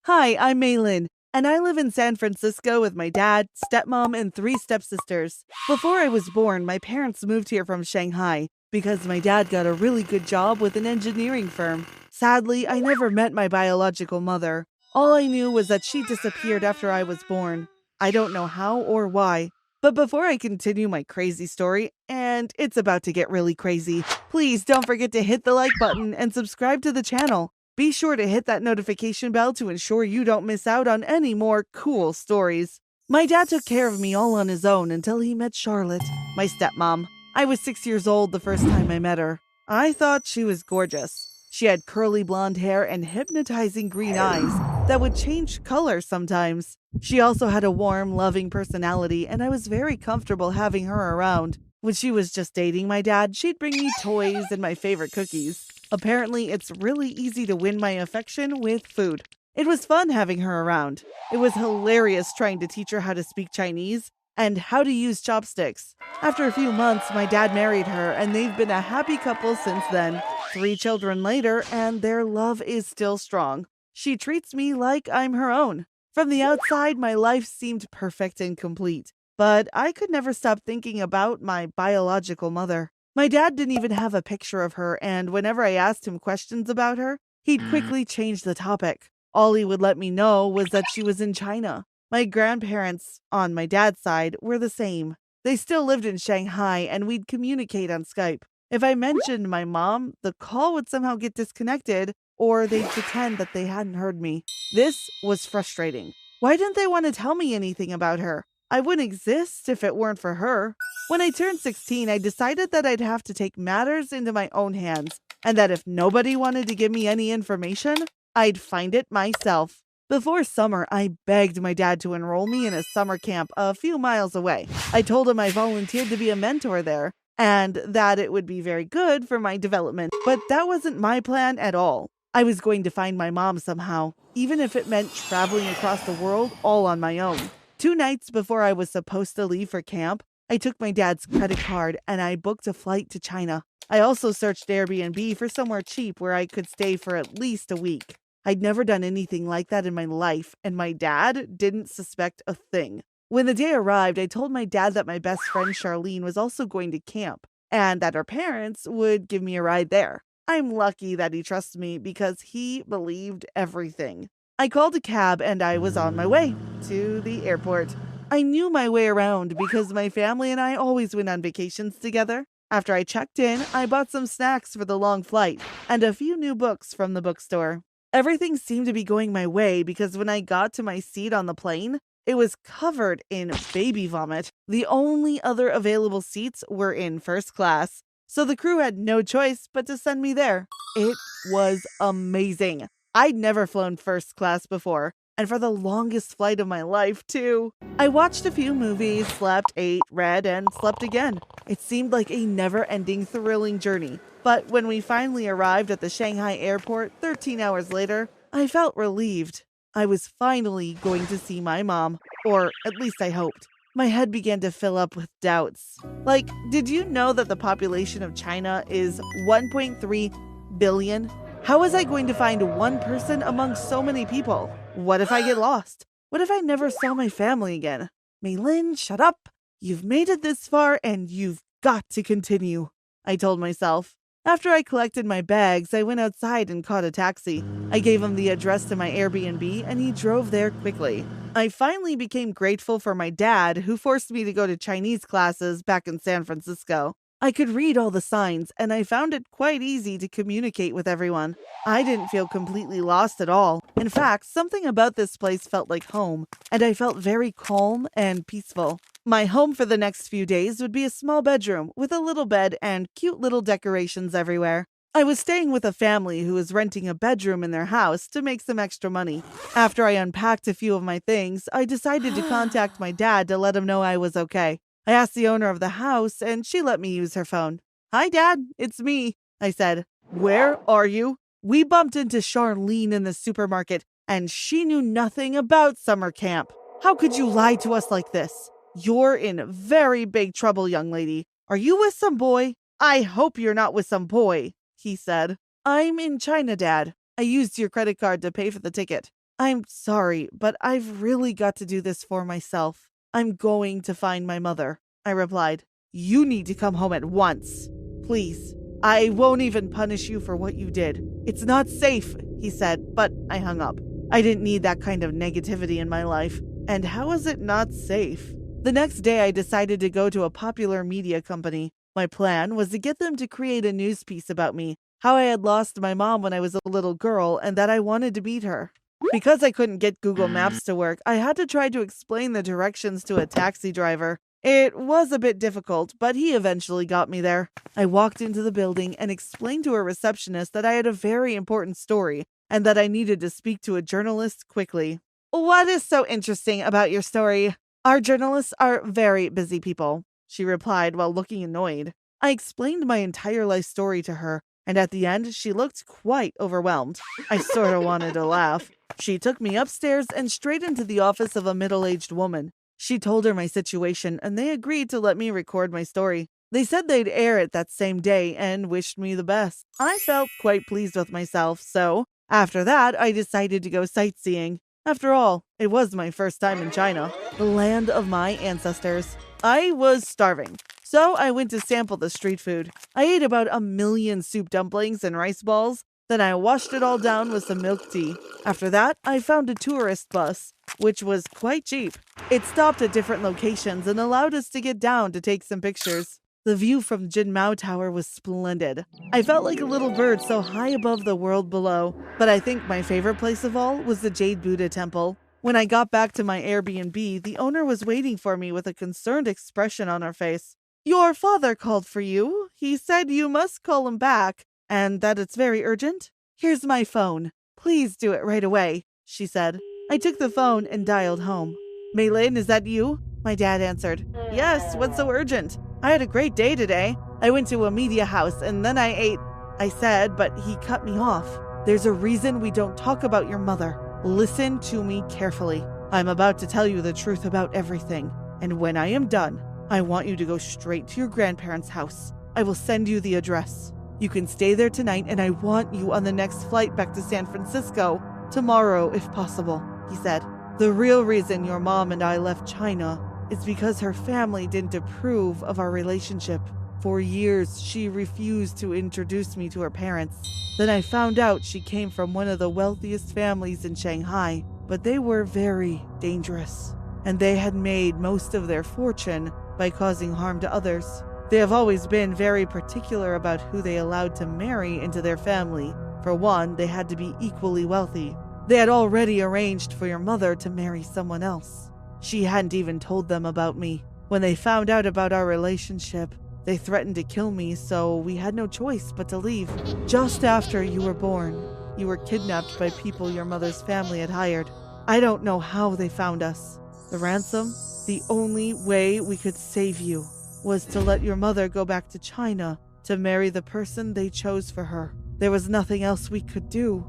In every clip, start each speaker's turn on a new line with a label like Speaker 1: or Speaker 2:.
Speaker 1: Hi, I'm Maylin, and I live in San Francisco with my dad, stepmom, and three stepsisters. Before I was born, my parents moved here from Shanghai because my dad got a really good job with an engineering firm. Sadly, I never met my biological mother. All I knew was that she disappeared after I was born. I don't know how or why. But before I continue my crazy story, and it's about to get really crazy, please don't forget to hit the like button and subscribe to the channel. Be sure to hit that notification bell to ensure you don't miss out on any more cool stories. My dad took care of me all on his own until he met Charlotte, my stepmom. I was 6 years old the first time I met her. I thought she was gorgeous. She had curly blonde hair and hypnotizing green eyes that would change color sometimes. She also had a warm, loving personality, and I was very comfortable having her around. When she was just dating my dad, she'd bring me toys and my favorite cookies. Apparently, it's really easy to win my affection with food. It was fun having her around. It was hilarious trying to teach her how to speak Chinese and how to use chopsticks. After a few months, my dad married her, and they've been a happy couple since then. 3 children later, and their love is still strong. She treats me like I'm her own. From the outside, my life seemed perfect and complete, but I could never stop thinking about my biological mother. My dad didn't even have a picture of her, and whenever I asked him questions about her, he'd quickly change the topic. All he would let me know was that she was in China. My grandparents, on my dad's side, were the same. They still lived in Shanghai, and we'd communicate on Skype. If I mentioned my mom, the call would somehow get disconnected, or they'd pretend that they hadn't heard me. This was frustrating. Why didn't they want to tell me anything about her? I wouldn't exist if it weren't for her. When I turned 16, I decided that I'd have to take matters into my own hands, and that if nobody wanted to give me any information, I'd find it myself. Before summer, I begged my dad to enroll me in a summer camp a few miles away. I told him I volunteered to be a mentor there, and that it would be very good for my development, but that wasn't my plan at all. I was going to find my mom somehow, even if it meant traveling across the world all on my own. 2 nights before I was supposed to leave for camp, I took my dad's credit card and I booked a flight to China. I also searched Airbnb for somewhere cheap where I could stay for at least a week. I'd never done anything like that in my life, and my dad didn't suspect a thing. When the day arrived, I told my dad that my best friend Charlene was also going to camp, and that her parents would give me a ride there. I'm lucky that he trusts me because he believed everything. I called a cab and I was on my way to the airport. I knew my way around because my family and I always went on vacations together. After I checked in, I bought some snacks for the long flight and a few new books from the bookstore. Everything seemed to be going my way because when I got to my seat on the plane, it was covered in baby vomit. The only other available seats were in first class, so the crew had no choice but to send me there. It was amazing. I'd never flown first class before, and for the longest flight of my life, too. I watched a few movies, slept, ate, read, and slept again. It seemed like a never-ending, thrilling journey. But when we finally arrived at the Shanghai airport 13 hours later, I felt relieved. I was finally going to see my mom, or at least I hoped. My head began to fill up with doubts. Like, did you know that the population of China is 1.3 billion? How was I going to find one person among so many people? What if I get lost? What if I never saw my family again? Maylin, shut up. You've made it this far and you've got to continue, I told myself. After I collected my bags, I went outside and caught a taxi. I gave him the address to my Airbnb and he drove there quickly. I finally became grateful for my dad, who forced me to go to Chinese classes back in San Francisco. I could read all the signs, and I found it quite easy to communicate with everyone. I didn't feel completely lost at all. In fact, something about this place felt like home, and I felt very calm and peaceful. My home for the next few days would be a small bedroom with a little bed and cute little decorations everywhere. I was staying with a family who was renting a bedroom in their house to make some extra money. After I unpacked a few of my things, I decided to contact my dad to let him know I was okay. I asked the owner of the house, and she let me use her phone. "Hi, Dad, it's me," I said. "Where are you?" "We bumped into Charlene in the supermarket, and she knew nothing about summer camp." "How could you lie to us like this?" "You're in very big trouble, young lady. Are you with some boy?" "I hope you're not with some boy," he said. "I'm in China, Dad. I used your credit card to pay for the ticket." I'm sorry, but I've really got to do this for myself. I'm going to find my mother, I replied. You need to come home at once. Please. I won't even punish you for what you did. It's not safe, he said, but I hung up. I didn't need that kind of negativity in my life. And how is it not safe? The next day, I decided to go to a popular media company. My plan was to get them to create a news piece about me, how I had lost my mom when I was a little girl, and that I wanted to meet her. Because I couldn't get Google Maps to work, I had to try to explain the directions to a taxi driver. It was a bit difficult, but he eventually got me there. I walked into the building and explained to a receptionist that I had a very important story and that I needed to speak to a journalist quickly. What is so interesting about your story? Our journalists are very busy people, she replied while looking annoyed. I explained my entire life story to her, and at the end, she looked quite overwhelmed. I sort of wanted to laugh. She took me upstairs and straight into the office of a middle-aged woman. She told her my situation, and they agreed to let me record my story. They said they'd air it that same day and wished me the best. I felt quite pleased with myself, so after that, I decided to go sightseeing. After all, it was my first time in China, the land of my ancestors. I was starving, so I went to sample the street food. I ate about 1,000,000 soup dumplings and rice balls. Then I washed it all down with some milk tea. After that, I found a tourist bus, which was quite cheap. It stopped at different locations and allowed us to get down to take some pictures. The view from Jinmao Tower was splendid. I felt like a little bird so high above the world below. But I think my favorite place of all was the Jade Buddha Temple. When I got back to my Airbnb, the owner was waiting for me with a concerned expression on her face. Your father called for you. He said you must call him back, and that it's very urgent. Here's my phone. Please do it right away, she said. I took the phone and dialed home. Maylin, is that you? My dad answered. Yes, what's so urgent? I had a great day today. I went to a media house and then I ate. I said, but he cut me off. There's a reason we don't talk about your mother. Listen to me carefully. I'm about to tell you the truth about everything. And when I am done, I want you to go straight to your grandparents' house. I will send you the address. You can stay there tonight, and I want you on the next flight back to San Francisco tomorrow, if possible, he said. The real reason your mom and I left China is because her family didn't approve of our relationship. For years, she refused to introduce me to her parents. Then I found out she came from one of the wealthiest families in Shanghai, but they were very dangerous, and they had made most of their fortune by causing harm to others. They have always been very particular about who they allowed to marry into their family. For one, they had to be equally wealthy. They had already arranged for your mother to marry someone else. She hadn't even told them about me. When they found out about our relationship, they threatened to kill me, so we had no choice but to leave. Just after you were born, you were kidnapped by people your mother's family had hired. I don't know how they found us. The ransom? The only way we could save you was to let your mother go back to China to marry the person they chose for her. There was nothing else we could do,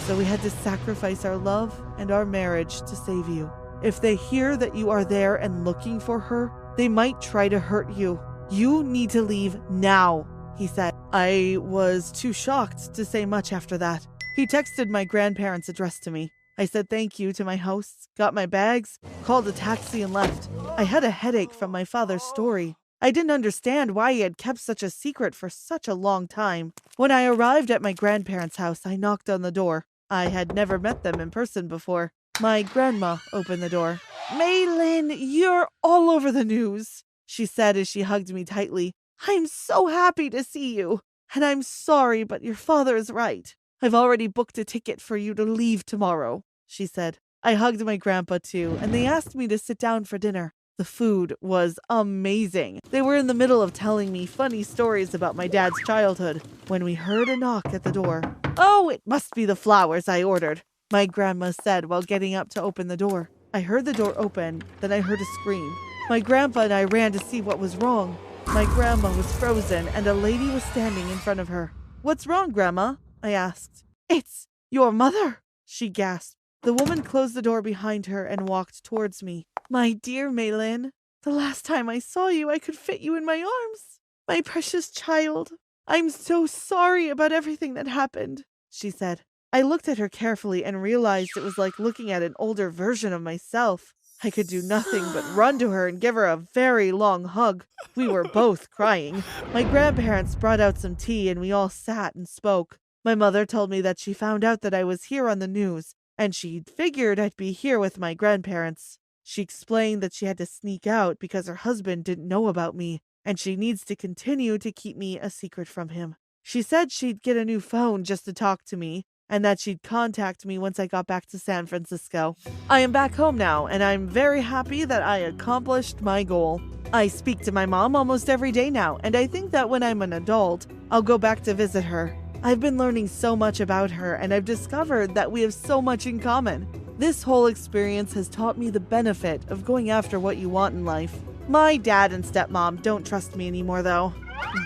Speaker 1: so we had to sacrifice our love and our marriage to save you. If they hear that you are there and looking for her, they might try to hurt you. You need to leave now, he said. I was too shocked to say much after that. He texted my grandparents' address to me. I said thank you to my hosts, got my bags, called a taxi and left. I had a headache from my father's story. I didn't understand why he had kept such a secret for such a long time. When I arrived at my grandparents' house, I knocked on the door. I had never met them in person before. My grandma opened the door. Maylin, you're all over the news, she said as she hugged me tightly. I'm so happy to see you. And I'm sorry, but your father is right. I've already booked a ticket for you to leave tomorrow, she said. I hugged my grandpa too, and they asked me to sit down for dinner. The food was amazing. They were in the middle of telling me funny stories about my dad's childhood when we heard a knock at the door. Oh, it must be the flowers I ordered, my grandma said while getting up to open the door. I heard the door open, then I heard a scream. My grandpa and I ran to see what was wrong. My grandma was frozen and a lady was standing in front of her. What's wrong, Grandma? I asked. It's your mother, she gasped. The woman closed the door behind her and walked towards me. My dear Maylin, the last time I saw you, I could fit you in my arms. My precious child, I'm so sorry about everything that happened, she said. I looked at her carefully and realized it was like looking at an older version of myself. I could do nothing but run to her and give her a very long hug. We were both crying. My grandparents brought out some tea and we all sat and spoke. My mother told me that she found out that I was here on the news, and she figured I'd be here with my grandparents. She explained that she had to sneak out because her husband didn't know about me, and she needs to continue to keep me a secret from him. She said she'd get a new phone just to talk to me, and that she'd contact me once I got back to San Francisco. I am back home now, and I'm very happy that I accomplished my goal. I speak to my mom almost every day now, and I think that when I'm an adult, I'll go back to visit her. I've been learning so much about her, and I've discovered that we have so much in common. This whole experience has taught me the benefit of going after what you want in life. My dad and stepmom don't trust me anymore, though.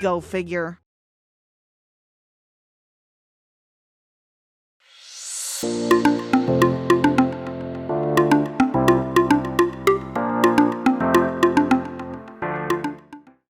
Speaker 1: Go figure.